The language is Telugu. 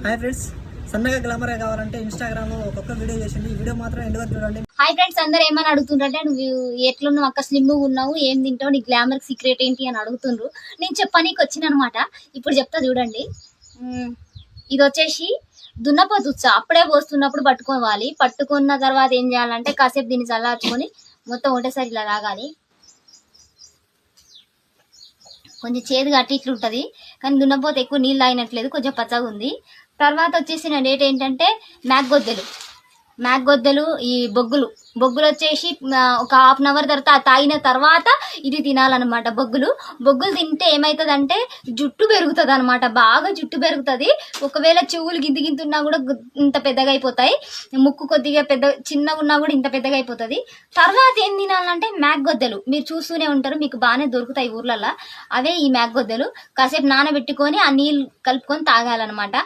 హాయ్ ఫ్రెండ్స్, సన్నగా గ్లామర్ కావాలంటే ఇన్స్టాగ్రామ్ లో ఒక్కొక్క వీడియో చేసింది. ఈ వీడియో మాత్రం ఎండ్ వరకు చూడండి. హాయ్ ఫ్రెండ్స్, అందరు ఏమని అడుగుతుండ్రంటే నువ్వు ఎట్లున్నావు అక్క, స్లిమ్ ఉన్నావు, ఏం తింటావు, నీ గ్లామర్ సీక్రెట్ ఏంటి అని అడుగుతుండ్రు. నేను చెప్పనీకి వచ్చిన అనమాట. ఇప్పుడు చెప్తా చూడండి. ఇది వచ్చేసి దున్నపోతు ఉత్సా. అప్పుడే పోస్తున్నప్పుడు పట్టుకోవాలి. పట్టుకున్న తర్వాత ఏం చేయాలంటే కాసేపు దీన్ని చల్లార్చుకొని మొత్తం ఒకటేసారి ఇలా తాగాలి. కొంచెం చేదుగా అట్టి ఇట్లా ఉంటుంది, కానీ దున్నపోతే ఎక్కువ నీళ్ళు తాగినట్లేదు, కొంచెం పచ్చగా ఉంది. తర్వాత వచ్చేసిన డేట్ ఏంటంటే మ్యాగ్గొద్దలు ఈ బొగ్గులు వచ్చేసి ఒక హాఫ్ అన్ అవర్ తర్వాత తాగిన తర్వాత ఇది తినాలన్నమాట. బొగ్గులు తింటే ఏమవుతుందంటే జుట్టు పెరుగుతుంది అనమాట, బాగా జుట్టు పెరుగుతుంది. ఒకవేళ చెవులు గింతున్నా కూడా ఇంత పెద్దగా అయిపోతాయి, ముక్కు కొద్దిగా చిన్నగా ఉన్నా కూడా ఇంత పెద్దగా అయిపోతుంది. తర్వాత ఏం తినాలంటే మ్యాగ్గొద్దలు మీరు చూస్తూనే ఉంటారు, మీకు బాగానే దొరుకుతాయి ఊర్లలో. అవే ఈ మ్యాగ్గొద్దలు కాసేపు నానబెట్టుకొని ఆ నీళ్ళు కలుపుకొని తాగాలన్నమాట.